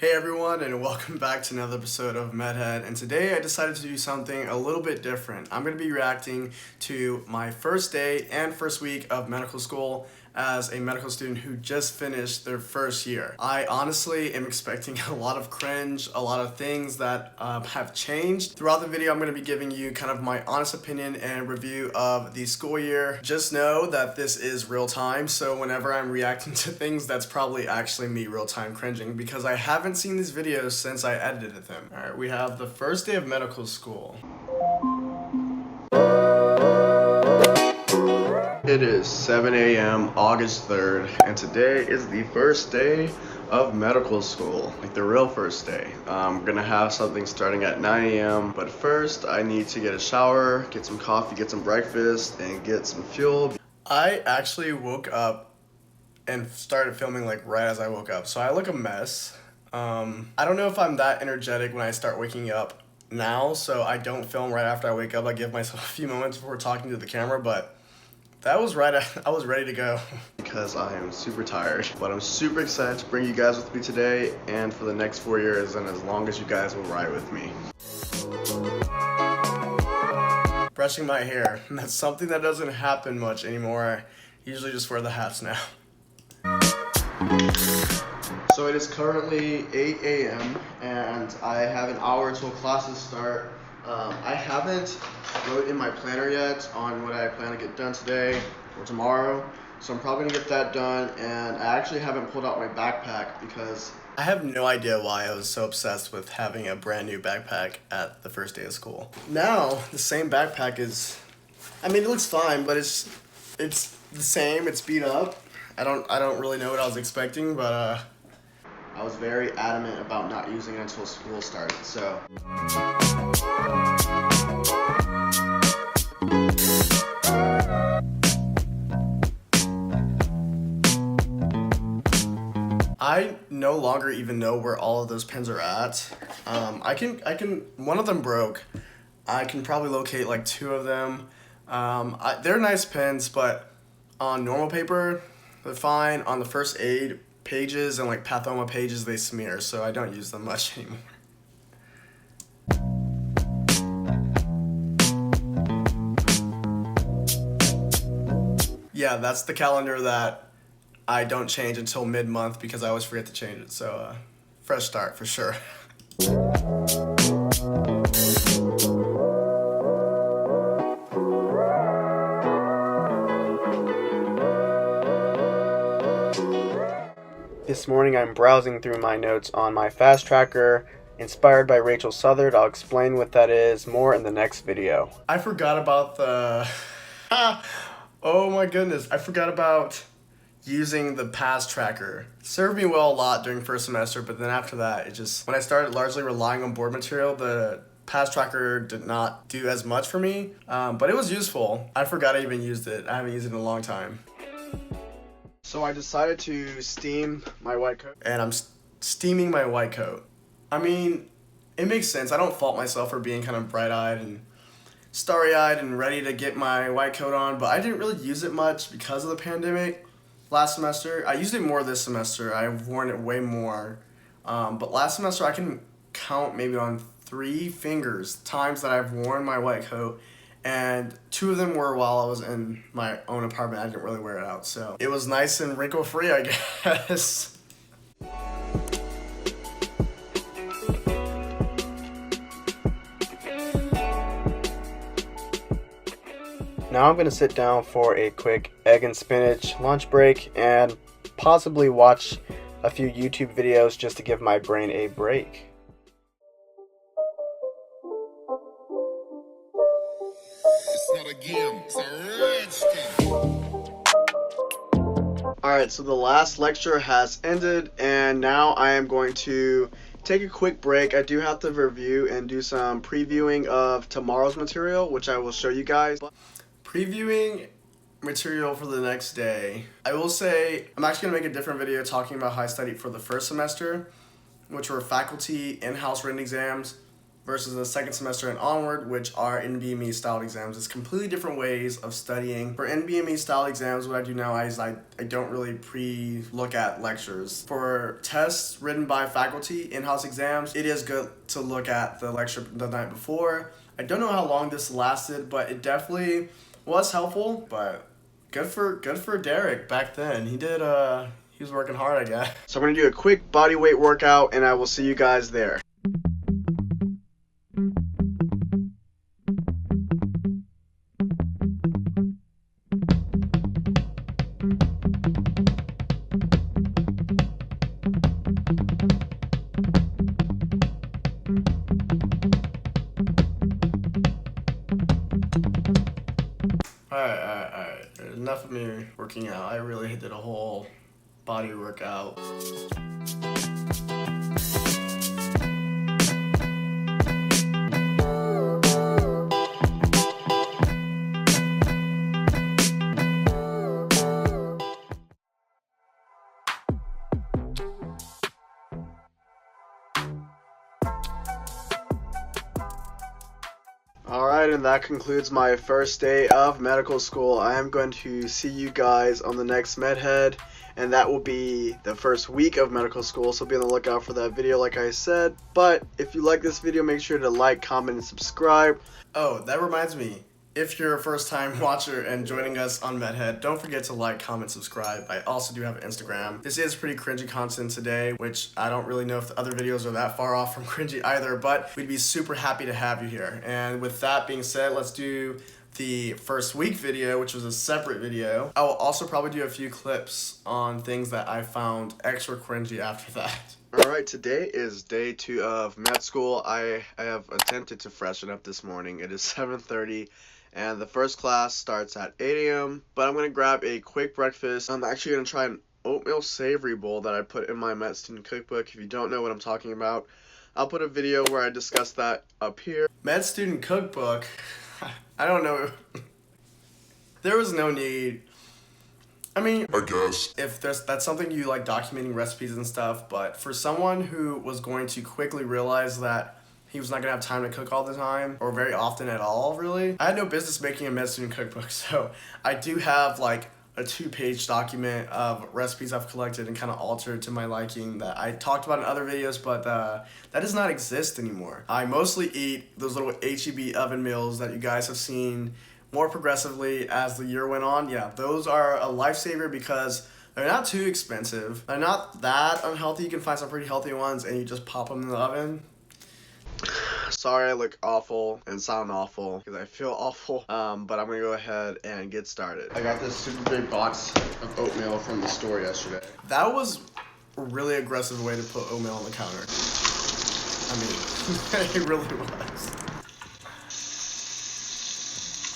Hey everyone, and welcome back to another episode of MedHead, and today I decided to do something a little bit different. I'm going to be reacting to my first day and first week of medical school as a medical student who just finished their first year. I honestly am expecting a lot of cringe, a lot of things that have changed. Throughout the video, I'm going to be giving you kind of my honest opinion and review of the school year. Just know that this is real time, so whenever I'm reacting to things, that's probably actually me real time cringing because I haven't seen these videos since I edited them. Alright, we have the first day of medical school. It is 7 a.m. August 3rd, and today is the first day of medical school, like the real first day. I'm gonna have something starting at 9 a.m., but first I need to get a shower, get some coffee, get some breakfast, and get some fuel. I actually woke up and started filming like right as I woke up, so I look a mess. I don't know if I'm that energetic when I start waking up now, so I don't film right after I wake up. I give myself a few moments before talking to the camera, but that was right, I was ready to go. Because I am super tired, but I'm super excited to bring you guys with me today and for the next 4 years and as long as you guys will ride with me. Brushing my hair, that's something that doesn't happen much anymore. I usually just wear the hats now. So it is currently 8 a.m. and I have an hour until classes start. I haven't wrote in my planner yet on what I plan to get done today or tomorrow, so I'm probably gonna get that done. And I actually haven't pulled out my backpack because I have no idea why I was so obsessed with having a brand new backpack at the first day of school. Now the same backpack is, I mean, it looks fine, but it's the same. It's beat up. I don't really know what I was expecting, but I was very adamant about not using it until school started, so. I no longer even know where all of those pins are at. One of them broke. I can probably locate like 2 of them. They're nice pins, but on normal paper, they're fine. On the first aid pages and like pathoma pages, they smear, so I don't use them much anymore. Yeah, that's the calendar that I don't change until mid-month because I always forget to change it, so fresh start for sure. This morning I'm browsing through my notes on my fast tracker inspired by Rachel Southard. I'll explain what that is more in the next video. I forgot about the oh my goodness, I forgot about using the past tracker. It served me well a lot during first semester, but then after that, when I started largely relying on board material, the past tracker did not do as much for me, but it was useful. I forgot I even used it. I haven't used it in a long time. So I decided to steam my white coat, and I'm steaming my white coat. I mean, it makes sense. I don't fault myself for being kind of bright-eyed and starry-eyed and ready to get my white coat on, but I didn't really use it much because of the pandemic last semester. I used it more this semester. I've worn it way more, but last semester I can count maybe on 3 fingers times that I've worn my white coat, and 2 of them were while I was in my own apartment. I didn't really wear it out, so it was nice and wrinkle-free, I guess. Now I'm going to sit down for a quick egg and spinach lunch break and possibly watch a few YouTube videos just to give my brain a break. It's not a game, it's a rich game. Alright, so the last lecture has ended and now I am going to take a quick break. I do have to review and do some previewing of tomorrow's material, which I will show you guys. Previewing material for the next day. I will say I'm actually going to make a different video talking about how I studied for the first semester, which were faculty in-house written exams versus the second semester and onward, which are NBME style exams. It's completely different ways of studying. For NBME style exams, what I do now is I don't really pre-look at lectures. For tests written by faculty, in-house exams, it is good to look at the lecture the night before. I don't know how long this lasted, but it definitely was helpful. But good for Derrick back then. He was working hard, I guess. So I'm gonna do a quick body weight workout, and I will see you guys there. Alright. Enough of me working out. I really did a whole body workout. Alright, and that concludes my first day of medical school. I am going to see you guys on the next MedHead, and that will be the first week of medical school, so be on the lookout for that video like I said. But if you like this video, make sure to like, comment, and subscribe. Oh, that reminds me. If you're a first-time watcher and joining us on MedHead, don't forget to like, comment, subscribe. I also do have an Instagram. This is pretty cringy content today, which I don't really know if the other videos are that far off from cringy either, but we'd be super happy to have you here. And with that being said, let's do the first week video, which was a separate video. I will also probably do a few clips on things that I found extra cringy after that. Alright, today is day 2 of med school. I have attempted to freshen up this morning. It is 7:30. And the first class starts at 8 a.m. But I'm going to grab a quick breakfast. I'm actually going to try an oatmeal savory bowl that I put in my med student cookbook. If you don't know what I'm talking about, I'll put a video where I discuss that up here. Med student cookbook, I don't know. There was no need. I mean, I guess if that's something you like, documenting recipes and stuff, but for someone who was going to quickly realize that he was not gonna have time to cook all the time, or very often at all, really, I had no business making a med student cookbook. So I do have like a 2-page document of recipes I've collected and kind of altered to my liking that I talked about in other videos, but that does not exist anymore. I mostly eat those little HEB oven meals that you guys have seen more progressively as the year went on. Yeah, those are a lifesaver because they're not too expensive. They're not that unhealthy. You can find some pretty healthy ones and you just pop them in the oven. Sorry I look awful and sound awful because I feel awful, but I'm gonna go ahead and get started. I got this super big box of oatmeal from the store yesterday. That was a really aggressive way to put oatmeal on the counter. I mean, it really was.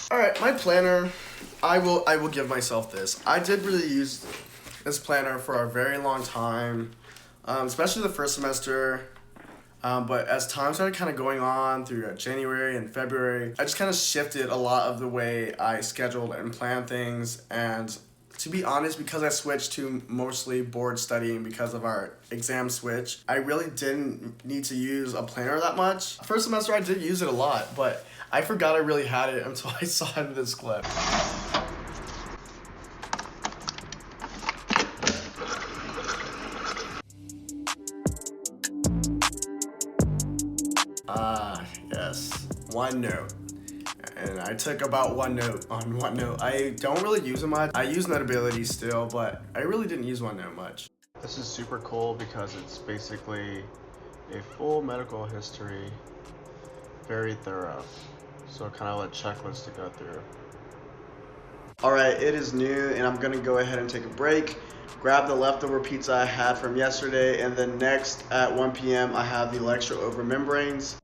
Alright, my planner, I will give myself this. I did really use this planner for a very long time, especially the first semester. But as time started kind of going on through January and February, I just kind of shifted a lot of the way I scheduled and planned things. And to be honest, because I switched to mostly board studying because of our exam switch, I really didn't need to use a planner that much. First semester I did use it a lot, but I forgot I really had it until I saw it in this clip. Yes, OneNote. And I took about OneNote on OneNote. I don't really use it much. I use Notability still, but I really didn't use OneNote much. This is super cool because it's basically a full medical history, very thorough. So kind of a checklist to go through. Alright, it is noon and I'm gonna go ahead and take a break, grab the leftover pizza I had from yesterday, and then next at 1 p.m. I have the lecture over membranes.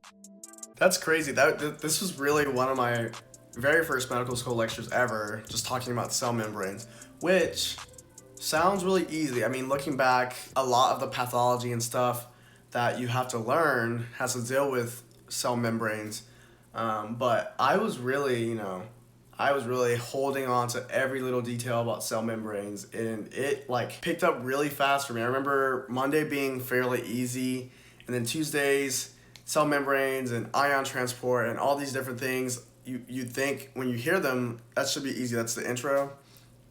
That's crazy. This was really one of my very first medical school lectures ever, just talking about cell membranes, which sounds really easy. I mean, looking back, a lot of the pathology and stuff that you have to learn has to deal with cell membranes. But I was really, holding on to every little detail about cell membranes, and it like picked up really fast for me. I remember Monday being fairly easy, and then Tuesdays cell membranes and ion transport and all these different things. You'd think when you hear them, that should be easy. That's the intro.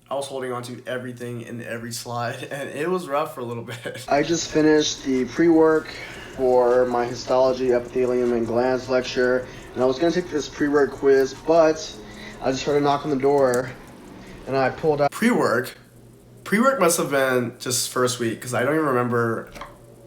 I was holding on to everything in every slide, and it was rough for a little bit. I just finished the pre-work for my histology, epithelium, and glands lecture, and I was going to take this pre-work quiz, but I just heard a knock on the door, and I pulled out pre-work. Pre-work must have been just first week, because I don't even remember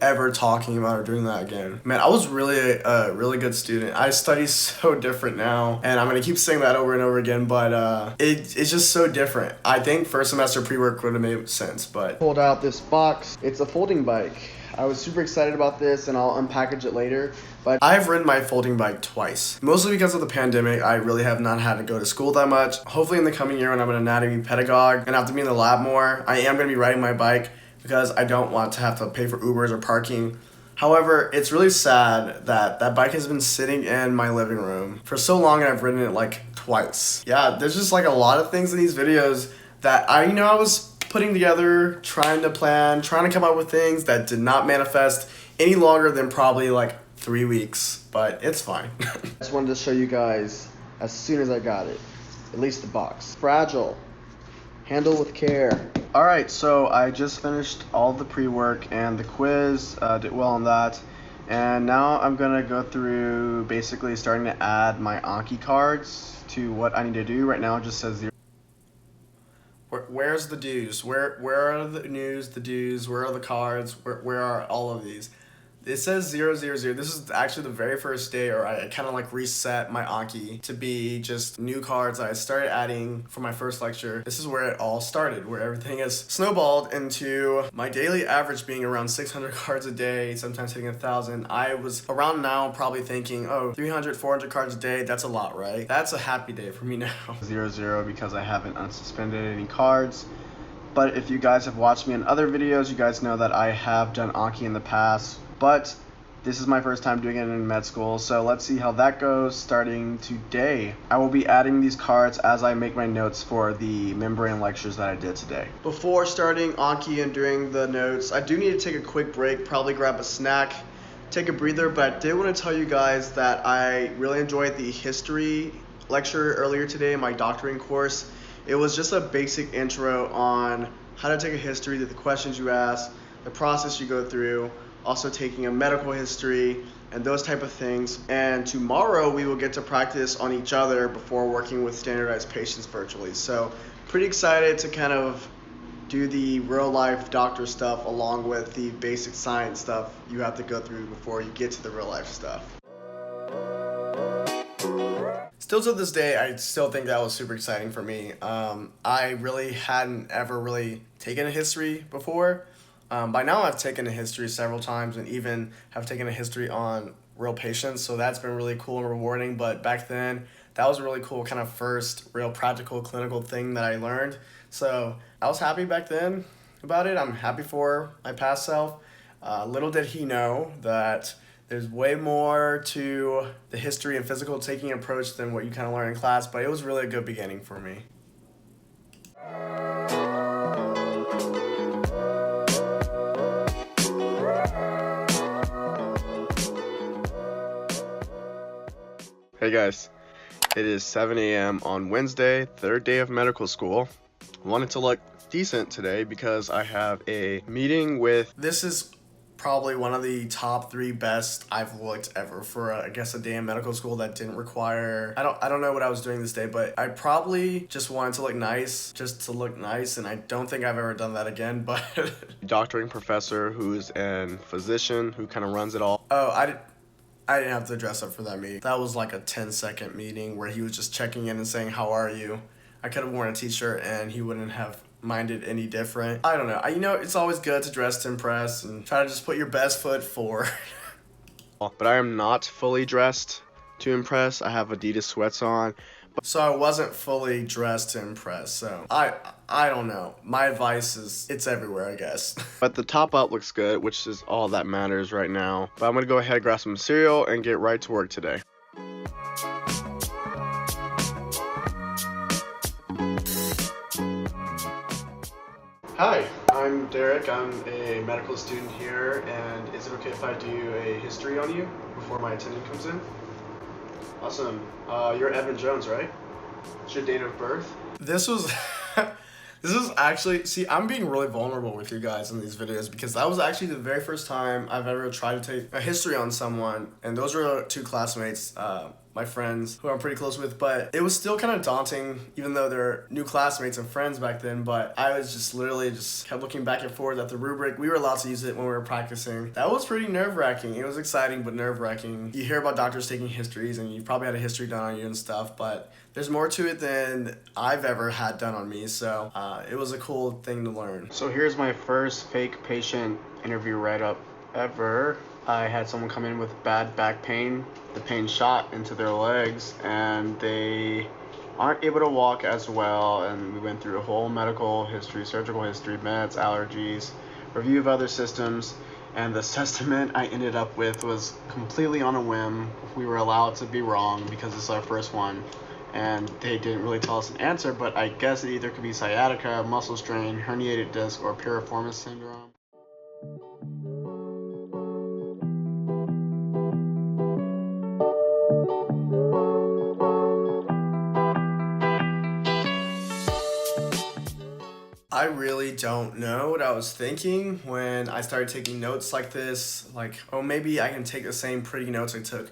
ever talking about or doing that again. Man, I was really a really good student. I study so different now, and I'm gonna keep saying that over and over again, but it's just so different. I think first semester pre-work would have made sense, but pulled out this box. It's a folding bike. I was super excited about this, and I'll unpackage it later, but I've ridden my folding bike twice. Mostly because of the pandemic, I really have not had to go to school that much. Hopefully in the coming year when I'm an anatomy pedagogue and have to be in the lab more, I am gonna be riding my bike because I don't want to have to pay for Ubers or parking. However, it's really sad that that bike has been sitting in my living room for so long, and I've ridden it like twice. Yeah, there's just like a lot of things in these videos that I was putting together, trying to plan, trying to come up with things that did not manifest any longer than probably like 3 weeks, but it's fine. I just wanted to show you guys as soon as I got it, at least the box. Fragile, handle with care. All right, so I just finished all the pre-work and the quiz, did well on that. And now I'm gonna go through basically starting to add my Anki cards to what I need to do. Right now it just says 0. Where's the dues? Where are the news, the dues? Where are the cards? Where are all of these? It says 0, 0, 0. This is actually the very first day, or I kind of like reset my Anki to be just new cards I started adding for my first lecture. This is where it all started, where everything has snowballed into my daily average being around 600 cards a day, sometimes hitting 1,000. I was around now probably thinking, oh, 300, 400 cards a day, that's a lot, right? That's a happy day for me now. 0, 0 because I haven't unsuspended any cards. But if you guys have watched me in other videos, you guys know that I have done Anki in the past. But this is my first time doing it in med school, so let's see how that goes starting today. I will be adding these cards as I make my notes for the membrane lectures that I did today. Before starting Anki and doing the notes, I do need to take a quick break, probably grab a snack, take a breather, but I did want to tell you guys that I really enjoyed the history lecture earlier today in my doctoring course. It was just a basic intro on how to take a history, the questions you ask, the process you go through, also taking a medical history and those type of things. And tomorrow we will get to practice on each other before working with standardized patients virtually. So pretty excited to kind of do the real life doctor stuff along with the basic science stuff you have to go through before you get to the real life stuff. Still to this day, I still think that was super exciting for me. I really hadn't ever really taken a history before. By now I've taken a history several times and even have taken a history on real patients, so that's been really cool and rewarding. But back then, that was a really cool kind of first real practical clinical thing that I learned. So I was happy back then about it. I'm happy for my past self. Little did he know that there's way more to the history and physical taking approach than what you kind of learn in class, but it was really a good beginning for me. Hey guys, it is 7 a.m. on Wednesday, third day of medical school. I wanted to look decent today because I have a meeting with... This is probably one of the top 3 best I've looked ever for, I guess, a day in medical school that didn't require... I don't know what I was doing this day, but I probably just wanted to look nice, just to look nice, and I don't think I've ever done that again, but... Doctoring professor who's a physician who kind of runs it all. Oh, I didn't have to dress up for that meeting. That was like a 10-second meeting where he was just checking in and saying, how are you? I could have worn a t-shirt and he wouldn't have minded any different. I don't know. It's always good to dress to impress and try to just put your best foot forward. But I am not fully dressed to impress. I have Adidas sweats on. So I wasn't fully dressed to impress. So I don't know. My advice is it's everywhere, I guess. But the top up looks good, which is all that matters right now. But I'm gonna go ahead, grab some cereal, and get right to work today. Hi, I'm I'm Derrick. I'm a medical student here, and is it okay if I do a history on you before my attendant comes in? Awesome. You're Evan Jones, right? What's your date of birth? This was this is actually, see, I'm being really vulnerable with you guys in these videos because that was actually the very first time I've ever tried to take a history on someone, and those were two classmates, my friends who I'm pretty close with, but it was still kind of daunting even though they're new classmates and friends back then. But I was just literally just kept looking back and forth at the rubric. We were allowed to use it when we were practicing. That was pretty nerve-wracking. It was exciting but nerve-wracking. You hear about doctors taking histories and you probably had a history done on you and stuff, but there's more to it than I've ever had done on me, so it was a cool thing to learn. So here's my first fake patient interview write-up ever. I had someone come in with bad back pain. The pain shot into their legs and they aren't able to walk as well, and we went through a whole medical history, surgical history, meds, allergies, review of other systems, and the assessment I ended up with was completely on a whim. We were allowed to be wrong because it's our first one, and they didn't really tell us an answer, but I guess it either could be sciatica, muscle strain, herniated disc, or piriformis syndrome. I really don't know what I was thinking when I started taking notes like this. Like, oh, maybe I can take the same pretty notes I took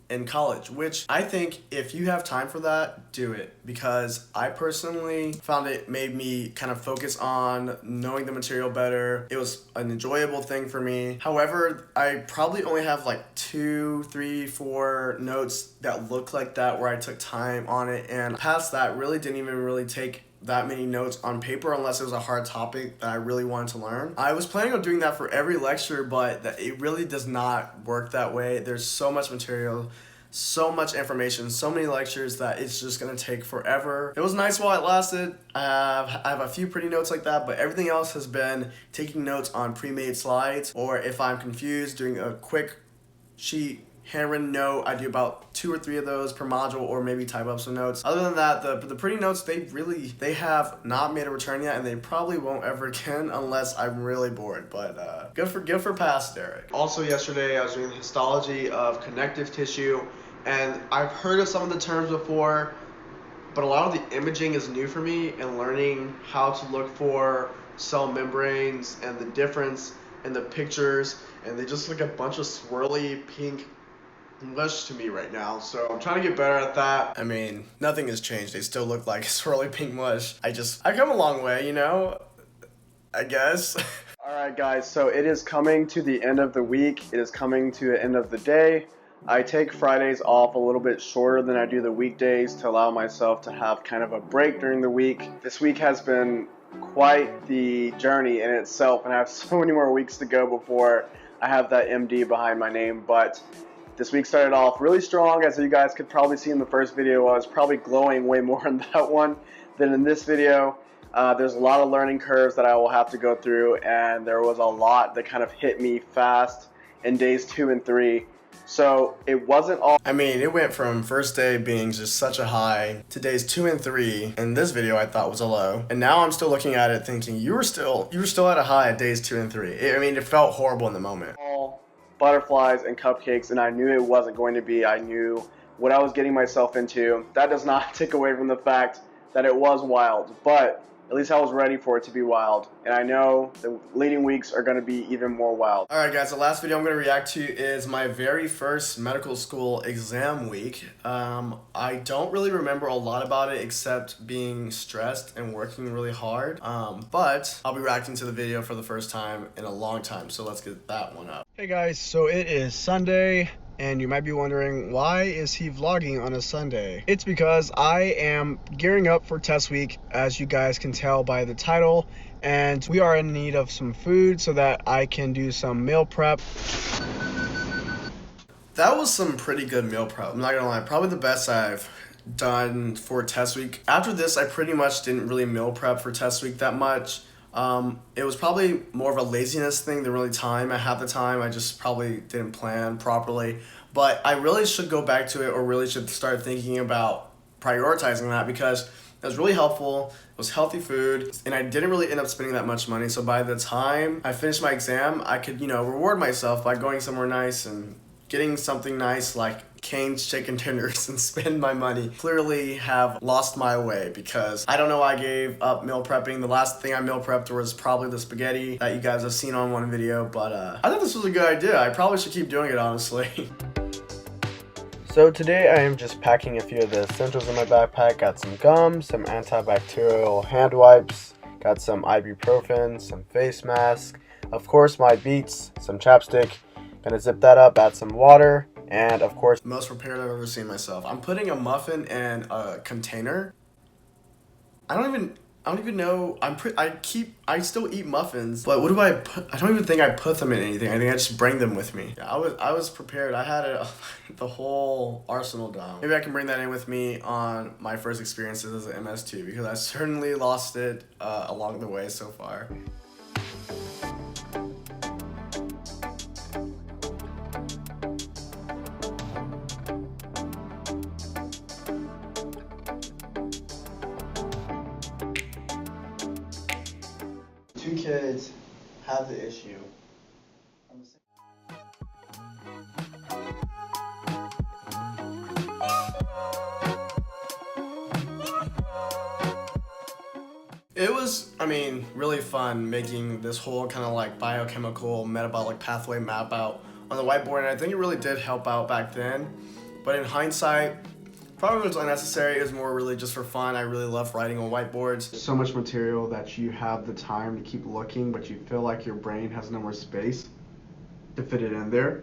in college, which I think if you have time for that, do it, because I personally found it made me kind of focus on knowing the material better. It was an enjoyable thing for me. However, I probably only have like 2, 3, 4 notes that look like that where I took time on it, and past that really didn't even really take that many notes on paper unless it was a hard topic that I really wanted to learn. I was planning on doing that for every lecture, but it really does not work that way. There's so much material, so much information, so many lectures that it's just gonna take forever. It was nice while it lasted. I have a few pretty notes like that, but everything else has been taking notes on pre-made slides, or if I'm confused, doing a quick sheet handwritten note. I do about 2 or 3 of those per module, or maybe type up some notes. Other than that, the pretty notes, they have not made a return yet, and they probably won't ever again unless I'm really bored. But good for pass, Derrick. Also yesterday I was doing histology of connective tissue, and I've heard of some of the terms before, but a lot of the imaging is new for me, and learning how to look for cell membranes and the difference in the pictures, and they just look a bunch of swirly pink mush to me right now, so I'm trying to get better at that. I mean, nothing has changed. They still look like swirly pink mush. I come a long way, you know, I guess. Alright guys, so it is coming to the end of the week. It is coming to the end of the day. I take Fridays off a little bit shorter than I do the weekdays to allow myself to have kind of a break during the week. This week has been quite the journey in itself, and I have so many more weeks to go before I have that MD behind my name, but this week started off really strong. As you guys could probably see in the first video, I was probably glowing way more in that one than in this video. There's a lot of learning curves that I will have to go through, and there was a lot that kind of hit me fast in days 2 and 3. So it wasn't all, I mean, it went from first day being just such a high to days 2 and 3, and this video I thought was a low. And now I'm still looking at it thinking, you were still at a high at days 2 and 3. I mean, it felt horrible in the moment. Butterflies and cupcakes, and I knew it wasn't going to be. I knew what I was getting myself into. That does not take away from the fact that it was wild, but at least I was ready for it to be wild, and I know the leading weeks are going to be even more wild. Alright guys, the last video I'm going to react to is my very first medical school exam week. I don't really remember a lot about it except being stressed and working really hard, but I'll be reacting to the video for the first time in a long time, so let's get that one up. Hey guys, so it is Sunday, and you might be wondering, why is he vlogging on a Sunday? It's because I am gearing up for test week, as you guys can tell by the title, and we are in need of some food so that I can do some meal prep. That was some pretty good meal prep, I'm not gonna lie, probably the best I've done for test week. After this, I pretty much didn't really meal prep for test week that much. It was probably more of a laziness thing than really time. Half the time I just probably didn't plan properly, but I really should go back to it, or really should start thinking about prioritizing that, because It was really helpful. It was healthy food, and I didn't really end up spending that much money. So by the time I finished my exam, I could, reward myself by going somewhere nice and getting something nice like Cane's chicken tenders and spend my money. Clearly have lost my way because I don't know why I gave up meal prepping. The last thing I meal prepped was probably the spaghetti that you guys have seen on one video, but I thought this was a good idea. I probably should keep doing it, honestly. So today I am just packing a few of the essentials in my backpack. Got some gum, some antibacterial hand wipes, got some ibuprofen, some face mask, of course my Beats, some chapstick. Gonna zip that up, add some water, and of course, the most prepared I've ever seen myself. I'm putting a muffin in a container. I don't even know. I still eat muffins, but what do I put? I don't even think I put them in anything. I think I just bring them with me. Yeah, I was prepared. I had the whole arsenal down. Maybe I can bring that in with me on my first experiences as an MS2 because I certainly lost it along the way so far. Two kids have the issue. It was, really fun making this whole kind of like biochemical metabolic pathway map out on the whiteboard, and I think it really did help out back then. But in hindsight, probably was unnecessary. It was more really just for fun. I really love writing on whiteboards. So much material that you have the time to keep looking, but you feel like your brain has no more space to fit it in there.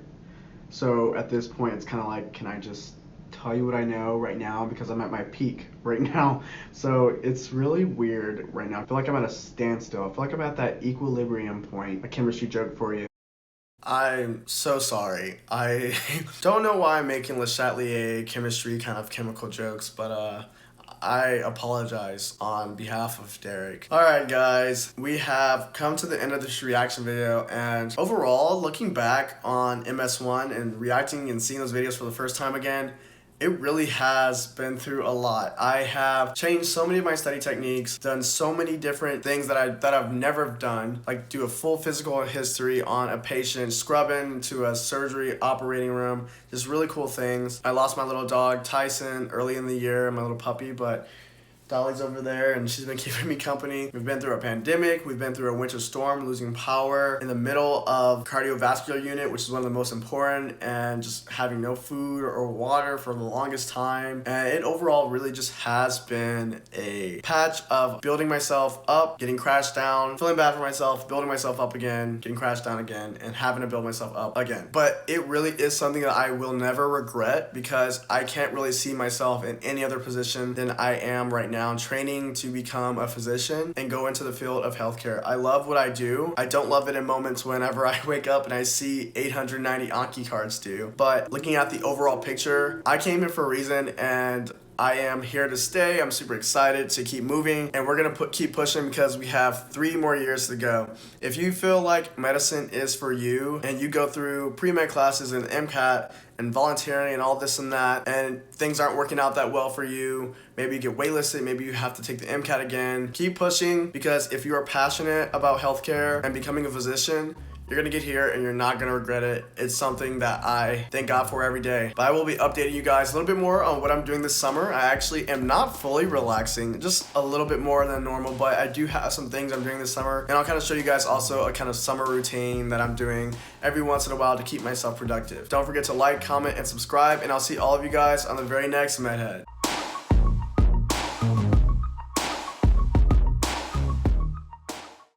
So at this point, it's kind of like, can I just tell you what I know right now because I'm at my peak right now? So it's really weird right now. I feel like I'm at a standstill. I feel like I'm at that equilibrium point. A chemistry joke for you. I'm so sorry. I don't know why I'm making Le Chatelier chemistry kind of chemical jokes, but I apologize on behalf of Derrick. Alright guys, we have come to the end of this reaction video, and overall, looking back on MS1 and reacting and seeing those videos for the first time again, it really has been through a lot. I have changed so many of my study techniques, done so many different things that I've never done, like do a full physical history on a patient, scrub into a surgery operating room, just really cool things. I lost my little dog, Tyson, early in the year, my little puppy, but Dolly's over there and she's been keeping me company. We've been through a pandemic, we've been through a winter storm, losing power in the middle of cardiovascular unit, which is one of the most important, and just having no food or water for the longest time. And it overall really just has been a patch of building myself up, getting crashed down, feeling bad for myself, building myself up again, getting crashed down again, and having to build myself up again. But it really is something that I will never regret because I can't really see myself in any other position than I am right now, training to become a physician and go into the field of healthcare. I love what I do. I don't love it in moments whenever I wake up and I see 890 Anki cards due. But looking at the overall picture, I came here for a reason and I am here to stay. I'm super excited to keep moving, and we're gonna keep pushing because we have 3 more years to go. If you feel like medicine is for you and you go through pre-med classes and MCAT and volunteering and all this and that, and things aren't working out that well for you, maybe you get waitlisted, maybe you have to take the MCAT again, keep pushing, because if you are passionate about healthcare and becoming a physician, you're gonna get here and you're not gonna regret it. It's something that I thank God for every day. But I will be updating you guys a little bit more on what I'm doing this summer. I actually am not fully relaxing, just a little bit more than normal, but I do have some things I'm doing this summer. And I'll kind of show you guys also a kind of summer routine that I'm doing every once in a while to keep myself productive. Don't forget to like, comment, and subscribe, and I'll see all of you guys on the very next MedHead.